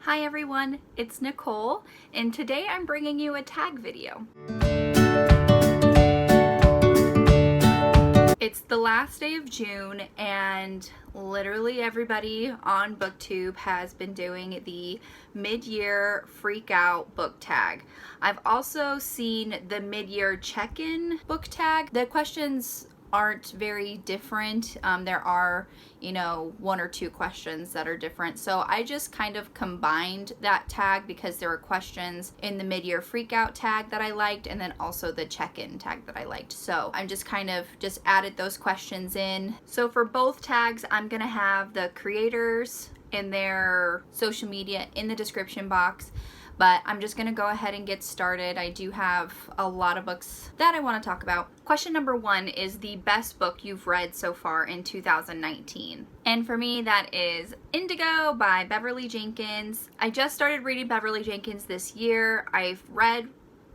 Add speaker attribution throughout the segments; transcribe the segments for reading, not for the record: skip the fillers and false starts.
Speaker 1: Hi everyone, it's Nicole, and today I'm bringing you a tag video. It's the last day of June, and literally everybody on Booktube has been doing the mid-year freak out book tag. I've also seen the mid-year check-in book tag. The questions aren't very different. There are, one or two questions that are different. So I just kind of combined that tag because there were questions in the mid-year freakout tag that I liked, and then also the check-in tag that I liked. So I'm just kind of added those questions in. So for both tags, I'm gonna have the creators and their social media in the description box. But I'm just going to go ahead and get started. I do have a lot of books that I want to talk about. Question number 1 is the best book you've read so far in 2019. And for me, that is Indigo by Beverly Jenkins. I just started reading Beverly Jenkins this year. I've read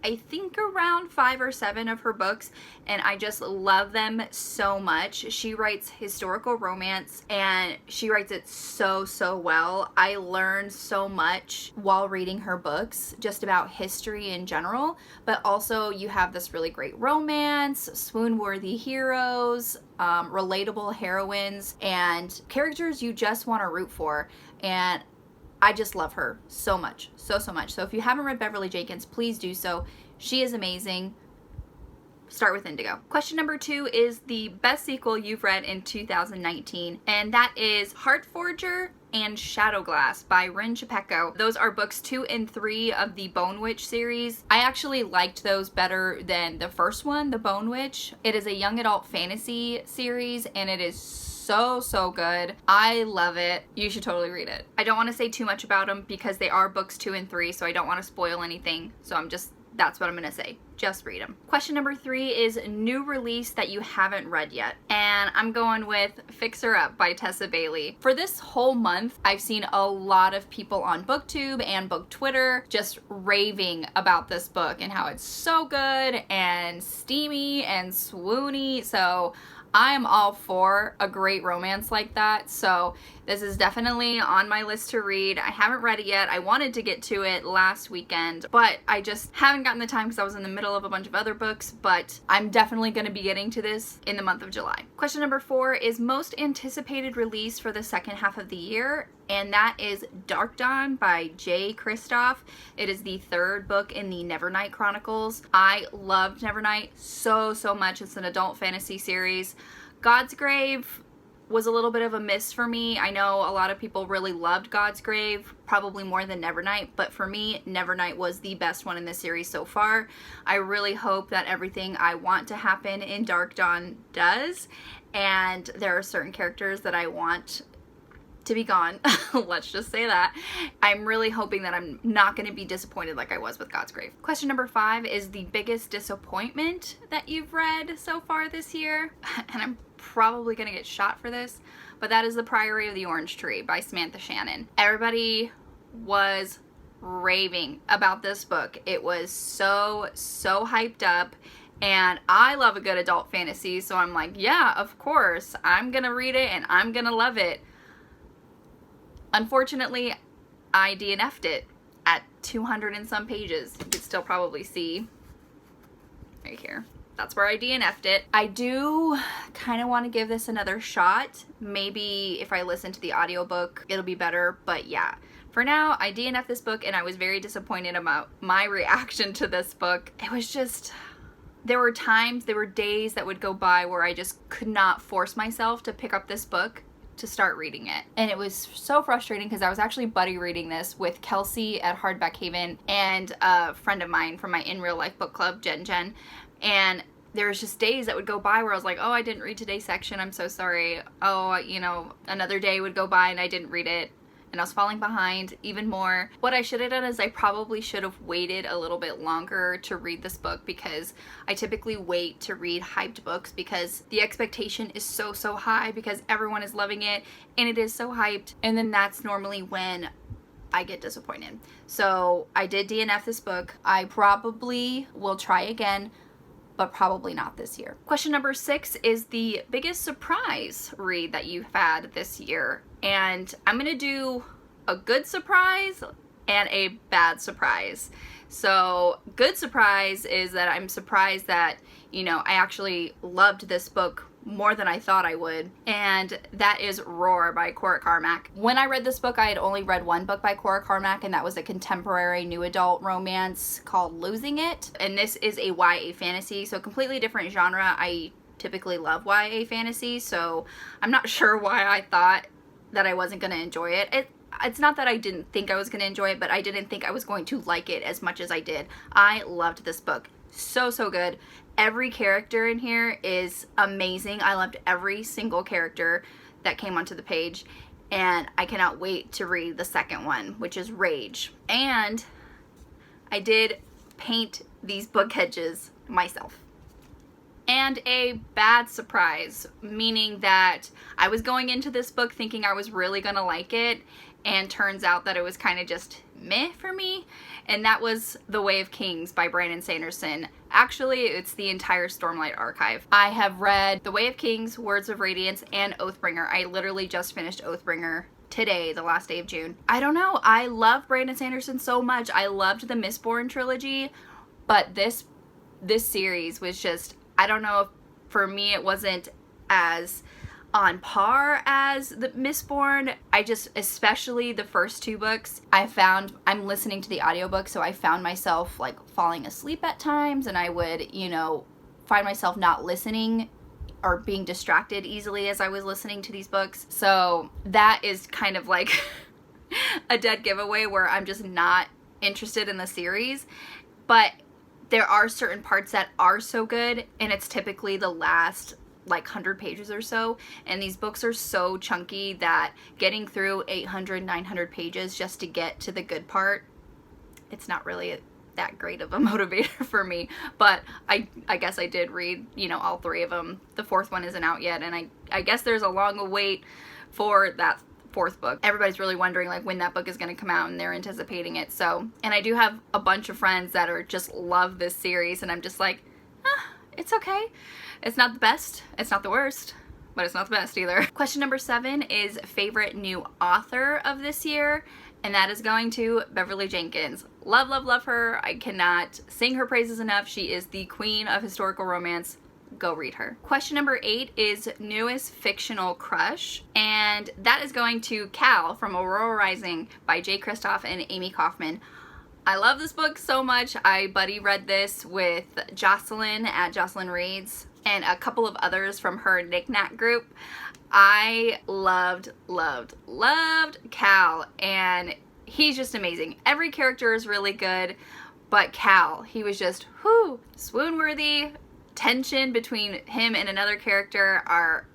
Speaker 1: I think around 5 or 7 of her books, and I just love them so much. She writes historical romance, and she writes it so well. I learned so much while reading her books, just about history in general, but also you have this really great romance, swoon-worthy heroes, relatable heroines, and characters you just want to root for, and I just love her so much, so much. So if you haven't read Beverly Jenkins, please do so. She is amazing. Start with Indigo. Question number 2 is the best sequel you've read in 2019, and that is Hart and Shadowglass by Rin Chapeko. Those are books 2 and 3 of the Bone Witch series. I actually liked those better than the first one, the Bone Witch. It is a young adult fantasy series, and it is so good. I love it. You should totally read it. I don't want to say too much about them because they are books 2 and 3, so I don't want to spoil anything. So that's what I'm going to say. Just read them. Question number 3 is new release that you haven't read yet. And I'm going with Fix Her Up by Tessa Bailey. For this whole month, I've seen a lot of people on BookTube and Book Twitter just raving about this book and how it's so good and steamy and swoony. So I am all for a great romance like that, so this is definitely on my list to read. I haven't read it yet. I wanted to get to it last weekend, but I just haven't gotten the time because I was in the middle of a bunch of other books, but I'm definitely going to be getting to this in the month of July. Question number 4 is most anticipated release for the second half of the year, and that is Dark Dawn by J. Kristoff. It is the 3rd book in the Nevernight Chronicles. I loved Nevernight so much. It's an adult fantasy series. God's Grave was a little bit of a miss for me. I know a lot of people really loved God's Grave, probably more than Nevernight, but for me, Nevernight was the best one in the series so far. I really hope that everything I want to happen in Dark Dawn does, and there are certain characters that I want to be gone. Let's just say that. I'm really hoping that I'm not going to be disappointed like I was with God's Grave. Question number 5 is the biggest disappointment that you've read so far this year. And I'm probably going to get shot for this, but that is The Priory of the Orange Tree by Samantha Shannon. Everybody was raving about this book. It was so hyped up. And I love a good adult fantasy, so I'm like, yeah, of course. I'm going to read it and I'm going to love it. Unfortunately, I DNF'd it at 200 and some pages. You can still probably see right here. That's where I DNF'd it. I do kind of want to give this another shot. Maybe if I listen to the audiobook, it'll be better. But yeah, for now, I DNF'd this book and I was very disappointed about my reaction to this book. It was just, there were days that would go by where I just could not force myself to pick up this book to start reading it. And it was so frustrating because I was actually buddy reading this with Kelsey at Hardback Haven and a friend of mine from my in real life book club, Jen. And there was just days that would go by where I was like, oh, I didn't read today's section, I'm so sorry. Oh, another day would go by and I didn't read it. And I was falling behind even more. What I should have done is I probably should have waited a little bit longer to read this book, because I typically wait to read hyped books because the expectation is so high because everyone is loving it and it is so hyped, and then that's normally when I get disappointed. So I did DNF this book. I probably will try again, but probably not this year. Question number 6 is the biggest surprise read that you've had this year. And I'm gonna do a good surprise and a bad surprise. So good surprise is that I'm surprised that, you know, I actually loved this book more than I thought I would, and that is Roar by Cora Carmack. When I read this book, I had only read one book by Cora Carmack, and that was a contemporary new adult romance called Losing It, and this is a YA fantasy, so completely different genre. I typically love YA fantasy, so I'm not sure why I thought that I wasn't going to enjoy it. It's not that I didn't think I was going to enjoy it, but I didn't think I was going to like it as much as I did. I loved this book. So good. Every character in here is amazing. I loved every single character that came onto the page, and I cannot wait to read the second one, which is Rage. And I did paint these book edges myself. And a bad surprise, meaning that I was going into this book thinking I was really gonna like it, and turns out that it was kind of just meh for me, and that was The Way of Kings by Brandon Sanderson. Actually, it's the entire Stormlight archive. I have read The Way of Kings, Words of Radiance, and Oathbringer. I literally just finished Oathbringer today, the last day of June. I don't know, I love Brandon Sanderson so much. I loved the Mistborn trilogy, but this series was just, I don't know if for me it wasn't as on par as the Mistborn. I just, especially the first two books, I'm listening to the audiobook, so I found myself like falling asleep at times, and I would, you know, find myself not listening or being distracted easily as I was listening to these books. So that is kind of like a dead giveaway where I'm just not interested in the series. But there are certain parts that are so good, and it's typically the last like 100 pages or so, and these books are so chunky that getting through 800, 900 pages just to get to the good part, it's not really that great of a motivator for me. But I guess I did read, you know, all three of them. The fourth one isn't out yet, and I guess there's a long wait for that fourth book. Everybody's really wondering like when that book is going to come out, and they're anticipating it. So, and I do have a bunch of friends that are just love this series, and I'm just like, it's okay. It's not the best, it's not the worst, but it's not the best either. Question number 7 is favorite new author of this year, and that is going to Beverly Jenkins. Love, love, love her. I cannot sing her praises enough. She is the queen of historical romance. Go read her. Question number 8 is newest fictional crush, and that is going to Cal from Aurora Rising by Jay Kristoff and Amy Kaufman. I love this book so much. I buddy read this with Jocelyn at Jocelyn Reads and a couple of others from her Knick-Knack group. I loved Cal, and he's just amazing. Every character is really good, but Cal, he was just, swoon-worthy. Tension between him and another character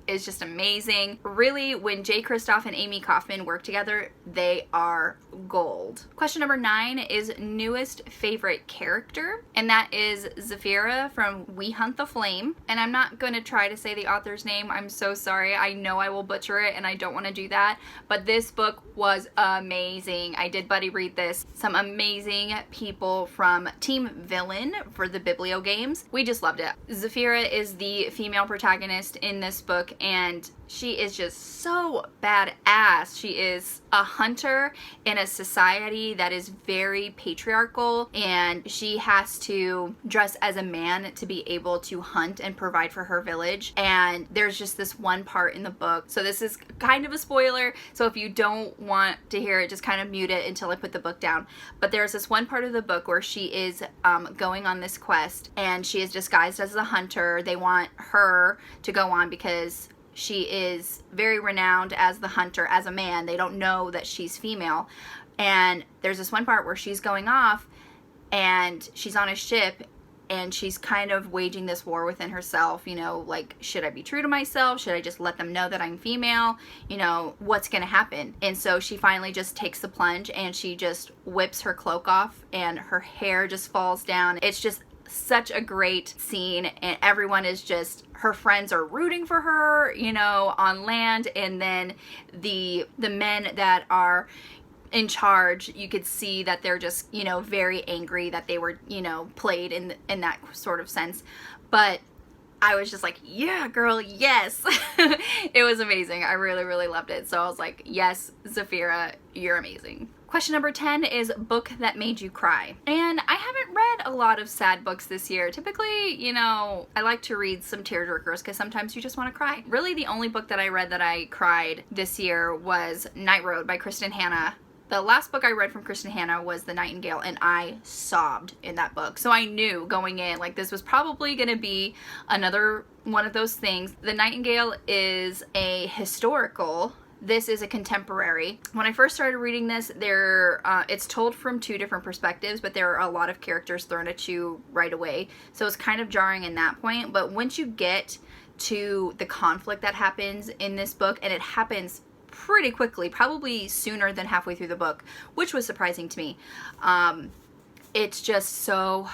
Speaker 1: is just amazing. Really, when Jay Kristoff and Amy Kaufman work together, they are gold. Question number 9 is newest favorite character, and that is Zafira from We Hunt the Flame. And I'm not going to try to say the author's name. I'm so sorry. I know I will butcher it, and I don't want to do that. But this book was amazing. I did buddy read this. Some amazing people from Team Villain for the Biblio games. We just loved it. Zafira is the female protagonist in this book, and she is just so badass. She is a hunter in a society that is very patriarchal, and she has to dress as a man to be able to hunt and provide for her village. And there's just this one part in the book, so this is kind of a spoiler, so if you don't want to hear it, just kind of mute it until I put the book down. But there's this one part of the book where she is going on this quest, and she is disguised as a hunter. They want her to go on because she is very renowned as the hunter, as a man. They don't know that she's female. And there's this one part where she's going off, and she's on a ship, and she's kind of waging this war within herself, you know, like, should I be true to myself? Should I just let them know that I'm female? You know, what's gonna happen? And so she finally just takes the plunge, and she just whips her cloak off, and her hair just falls down. It's just such a great scene, and everyone is just, her friends are rooting for her, you know, on land, and then the men that are in charge, you could see that they're just, you know, very angry that they were, you know, played in that sort of sense. But I was just like, yeah, girl, yes. It was amazing. I really, really loved it. So I was like, yes, Zafira, you're amazing. Question number 10 is book that made you cry. And I haven't read a lot of sad books this year. Typically, you know, I like to read some tearjerkers because sometimes you just want to cry. Really, the only book that I read that I cried this year was Night Road by Kristen Hanna. The last book I read from Kristen Hanna was The Nightingale, and I sobbed in that book. So I knew going in, like, this was probably going to be another one of those things. The Nightingale is a historical. This is a contemporary. When I first started reading this, it's told from two different perspectives, but there are a lot of characters thrown at you right away. So it's kind of jarring in that point. But once you get to the conflict that happens in this book, and it happens pretty quickly, probably sooner than halfway through the book, which was surprising to me. It's just so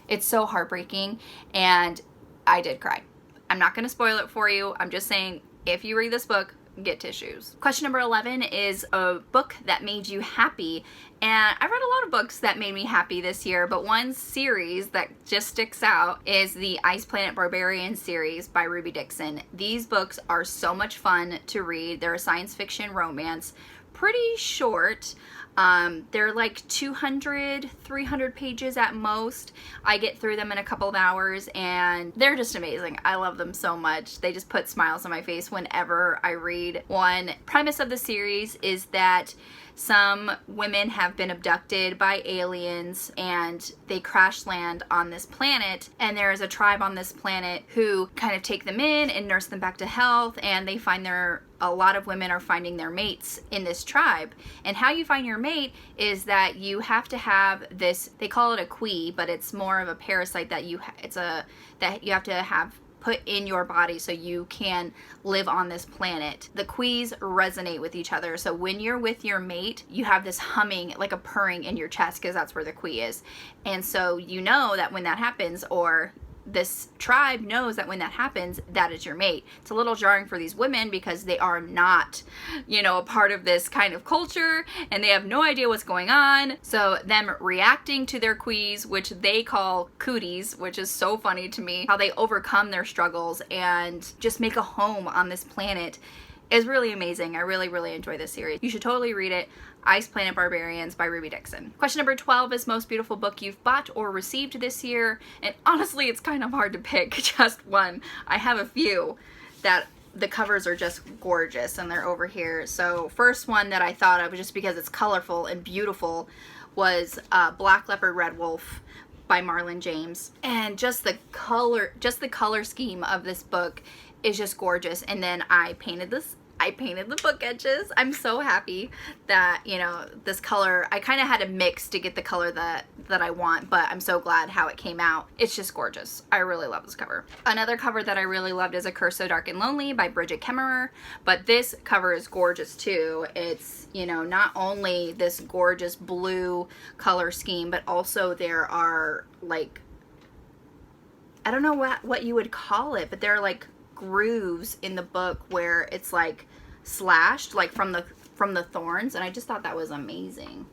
Speaker 1: heartbreaking, and I did cry. I'm not going to spoil it for you. I'm just saying, if you read this book, get tissues. Question number 11 is a book that made you happy. And I read a lot of books that made me happy this year, but one series that just sticks out is the Ice Planet Barbarian series by Ruby Dixon. These books are so much fun to read. They're a science fiction romance, pretty short. They're like 200, 300 pages at most. I get through them in a couple of hours, and they're just amazing. I love them so much. They just put smiles on my face whenever I read one. Premise of the series is that some women have been abducted by aliens and they crash land on this planet, and there is a tribe on this planet who kind of take them in and nurse them back to health, and they find a lot of women are finding their mates in this tribe. And how you find your mate is that you have to have this, they call it a quee, but it's more of a parasite that you have to have put in your body so you can live on this planet. The quees resonate with each other. So when you're with your mate, you have this humming, like a purring in your chest, because that's where the quee is. And so you know that when that happens, or this tribe knows that when that happens, that is your mate. It's a little jarring for these women because they are not, a part of this kind of culture, and they have no idea what's going on. So them reacting to their quees, which they call cooties, which is so funny to me, how they overcome their struggles and just make a home on this planet, is really amazing. I really, really enjoy this series. You should totally read it. Ice Planet Barbarians by Ruby Dixon. Question number 12 is most beautiful book you've bought or received this year. And honestly, it's kind of hard to pick just one. I have a few that the covers are just gorgeous, and they're over here. So first one that I thought of, just because it's colorful and beautiful, was Black Leopard Red Wolf by Marlon James. And just the color scheme of this book is just gorgeous. And then I painted the book edges. I'm so happy that, this color, I kind of had to mix to get the color that I want, but I'm so glad how it came out. It's just gorgeous. I really love this cover. Another cover that I really loved is A Curse So Dark and Lonely by Bridget Kemmerer, but this cover is gorgeous too. It's, not only this gorgeous blue color scheme, but also there are, like, I don't know what you would call it, but there are like grooves in the book where it's like slashed, like from the thorns, and I just thought that was amazing.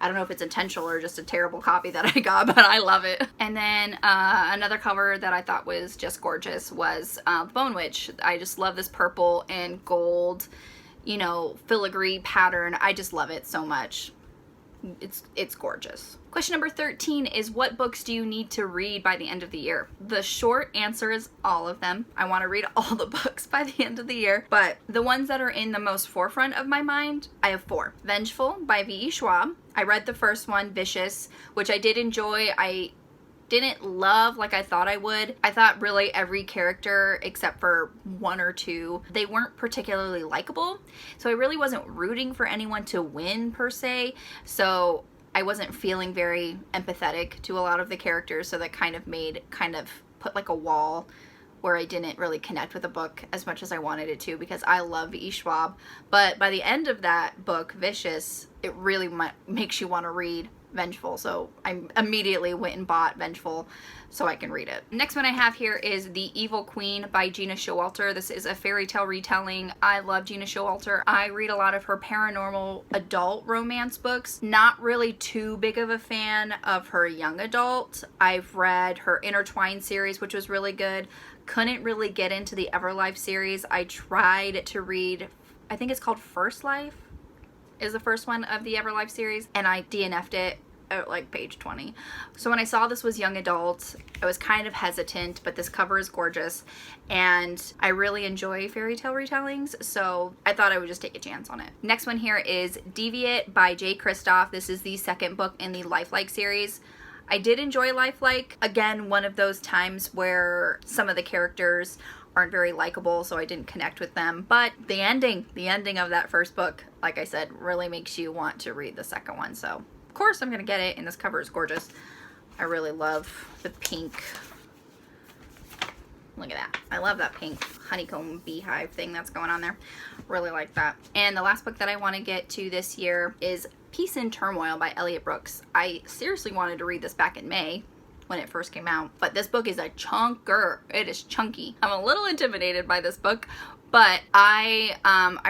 Speaker 1: I don't know if it's intentional or just a terrible copy that I got, but I love it. And then another cover that I thought was just gorgeous was Bone Witch. I just love this purple and gold, filigree pattern. I just love it so much. It's gorgeous. Question number 13 is, what books do you need to read by the end of the year? The short answer is all of them. I want to read all the books by the end of the year, but the ones that are in the most forefront of my mind, I have 4. Vengeful by V.E. Schwab. I read the first one, Vicious, which I did enjoy. I didn't love like I thought I would. I thought really every character except for 1 or 2, they weren't particularly likable. So I really wasn't rooting for anyone to win per se. So I wasn't feeling very empathetic to a lot of the characters. So that kind of put like a wall where I didn't really connect with the book as much as I wanted it to, because I love V.E. Schwab. But by the end of that book, Vicious, it really makes you want to read Vengeful. So I immediately went and bought Vengeful so I can read it. Next one I have here is The Evil Queen by Gina Showalter. This is a fairy tale retelling. I love Gina Showalter. I read a lot of her paranormal adult romance books. Not really too big of a fan of her young adult. I've read her Intertwined series, which was really good. Couldn't really get into the Everlife series. I tried to read, I think it's called First Life is the first one of the Everlife series, and I DNF'd it at like page 20. So when I saw this was young adult, I was kind of hesitant, but this cover is gorgeous, and I really enjoy fairy tale retellings, so I thought I would just take a chance on it. Next one here is Deviate by Jay Kristoff. This is the second book in the Lifelike series. I did enjoy Lifelike. Again, one of those times where some of the characters aren't very likable, so I didn't connect with them. But the ending of that first book, like I said, really makes you want to read the second one. So, of course, I'm going to get it, and this cover is gorgeous. I really love the pink. Look at that. I love that pink honeycomb beehive thing that's going on there. Really like that. And the last book that I want to get to this year is Peace in Turmoil by Elliot Brooks. I seriously wanted to read this back in May when it first came out, but this book is a chunker. It is chunky. I'm a little intimidated by this book, but I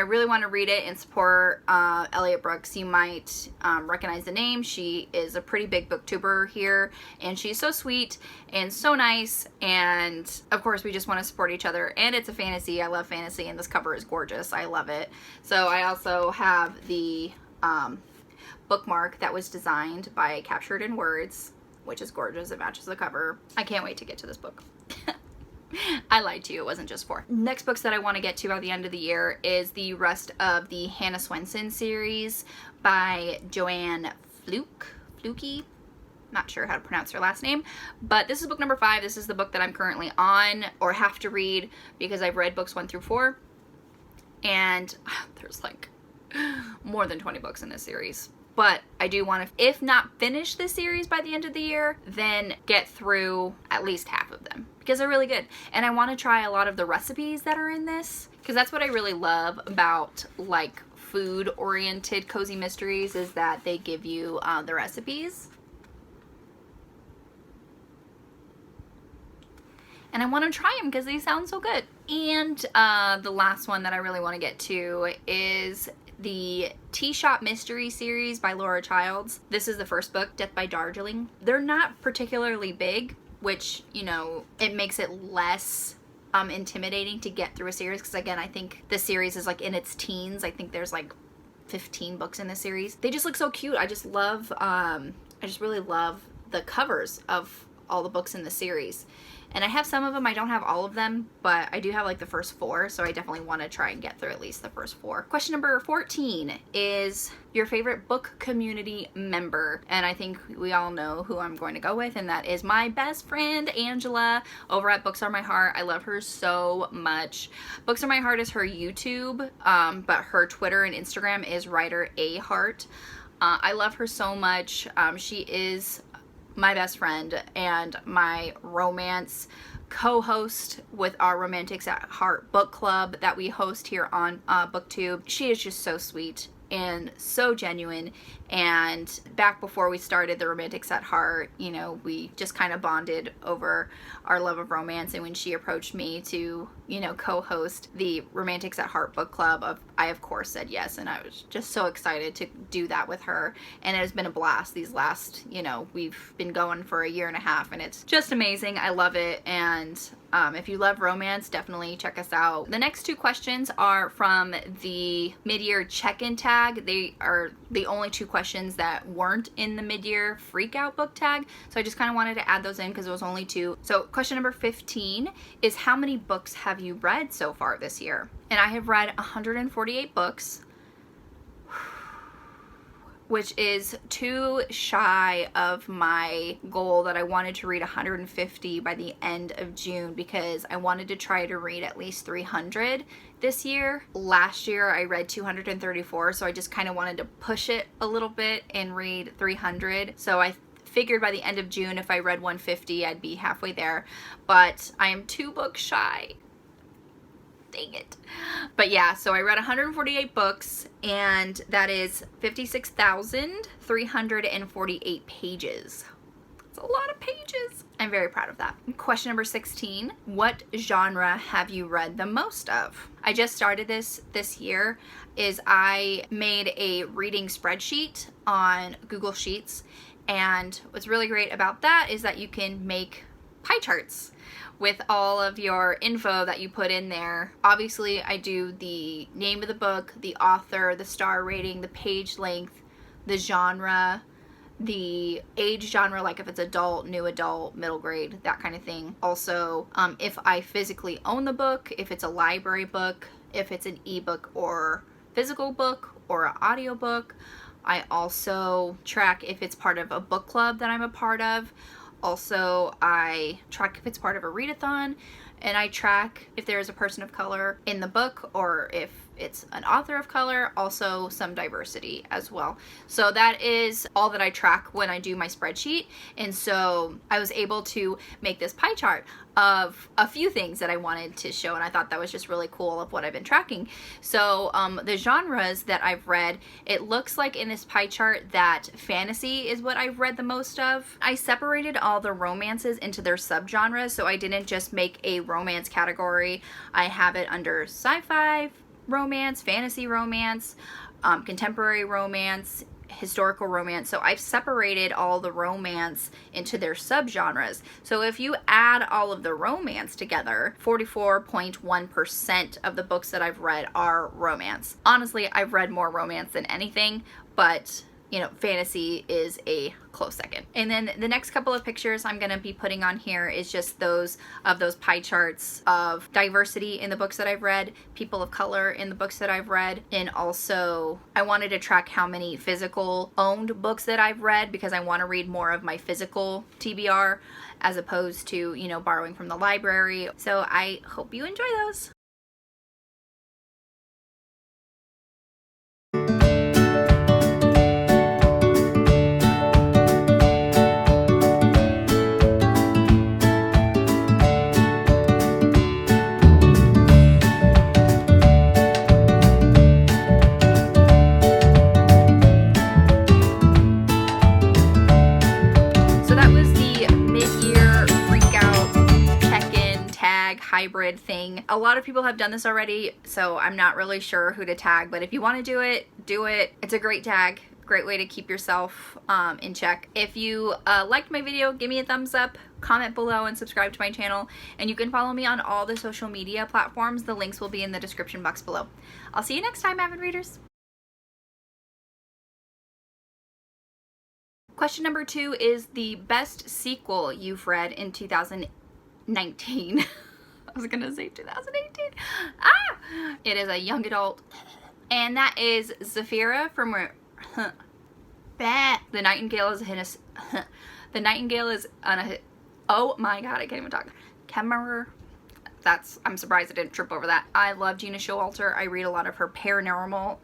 Speaker 1: really want to read it and support Elliot Brooks. You might recognize the name. She is a pretty big booktuber here, and she's so sweet and so nice, and of course we just want to support each other. And it's a fantasy. I love fantasy, and this cover is gorgeous. I love it. So I also have the bookmark that was designed by Captured in Words, which is gorgeous. It matches the cover. I can't wait to get to this book. I lied to you. It wasn't just 4. Next books that I want to get to by the end of the year is the rest of the Hannah Swenson series by Joanne Fluke. Not sure how to pronounce her last name, but this is book number 5. This is the book that I'm currently on or have to read because I've read books 1 through 4, and there's like more than 20 books in this series. But I do want to, if not finish this series by the end of the year, then get through at least half of them because they're really good. And I want to try a lot of the recipes that are in this because that's what I really love about like food-oriented cozy mysteries is that they give you the recipes. And I want to try them because they sound so good. And the last one that I really want to get to is the Tea Shop Mystery series by Laura Childs. This is the first book, Death by Darjeeling. They're not particularly big, which, you know, it makes it less intimidating to get through a series because, again, I think the series is like in its teens. I think there's like 15 books in this series. They just look so cute. I just love, I just really love the covers of all the books in the series. And I have some of them, I don't have all of them, but I do have like the first 4, so I definitely want to try and get through at least the first 4. Question number 14 is your favorite book community member. And I think we all know who I'm going to go with, and that is my best friend, Angela, over at Books Are My Heart. I love her so much. Books Are My Heart is her YouTube, but her Twitter and Instagram is writer A Hart. I love her so much. She is my best friend and my romance co-host with our Romantics at Heart book club that we host here on Booktube. She is just so sweet and so genuine, and back before we started the Romantics at Heart, you know, we just kind of bonded over our love of romance, and when she approached me to, you know, co-host the Romantics at Heart book club, I of course said yes, and I was just so excited to do that with her, and it has been a blast these last, you know, we've been going for 1.5 years, and it's just amazing. I love it, and if you love romance, definitely check us out. The next 2 questions are from the mid-year check-in tag. They are the only 2 questions that weren't in the mid-year freak out book tag, so I just kind of wanted to add those in because it was only 2. So question number 15 is, how many books have you read so far this year? And I have read 148 books, which is too shy of my goal that I wanted to read 150 by the end of June, because I wanted to try to read at least 300 this year. Last year I read 234, so I just kind of wanted to push it a little bit and read 300. So I figured by the end of June, if I read 150, I'd be halfway there, but I am 2 books shy. Dang it. But yeah, so I read 148 books, and that is 56,348 pages. It's a lot of pages. I'm very proud of that. Question number 16. What genre have you read the most of? I just started this year. I made a reading spreadsheet on Google Sheets, and what's really great about that is that you can make pie charts with all of your info that you put in there. Obviously, I do the name of the book, the author, the star rating, the page length, the genre, the age genre, like if it's adult, new adult, middle grade, that kind of thing. Also, if I physically own the book, if it's a library book, if it's an ebook or physical book or an audio book. I also track if it's part of a book club that I'm a part of. Also, I track if it's part of a readathon, and I track if there's a person of color in the book or if it's an author of color, also some diversity as well. So that is all that I track when I do my spreadsheet. And so I was able to make this pie chart of a few things that I wanted to show, and I thought that was just really cool of what I've been tracking. So the genres that I've read, it looks like in this pie chart that fantasy is what I've read the most of. I separated all the romances into their subgenres, so I didn't just make a romance category. I have it under sci-fi romance, fantasy romance, contemporary romance, historical romance. So I've separated all the romance into their subgenres. So if you add all of the romance together, 44.1% of the books that I've read are romance. Honestly, I've read more romance than anything, but you know, fantasy is a close second. And then the next couple of pictures I'm going to be putting on here is just those pie charts of diversity in the books that I've read, people of color in the books that I've read, and also I wanted to track how many physical owned books that I've read, because I want to read more of my physical TBR as opposed to, you know, borrowing from the library. So I hope you enjoy those. Hybrid thing. A lot of people have done this already, so I'm not really sure who to tag, but if you want to do it, do it. It's a great tag, great way to keep yourself in check. If you liked my video, give me a thumbs up, comment below, and subscribe to my channel. And you can follow me on all the social media platforms. The links will be in the description box below. I'll see you next time, avid readers. Question number 2 is the best sequel you've read in 2019. I was gonna say 2018. It is a young adult, and that is Zafira from The Nightingale is The Nightingale is oh my god, I can't even talk. I'm surprised I didn't trip over that. I love Gina Showalter. I read a lot of her paranormal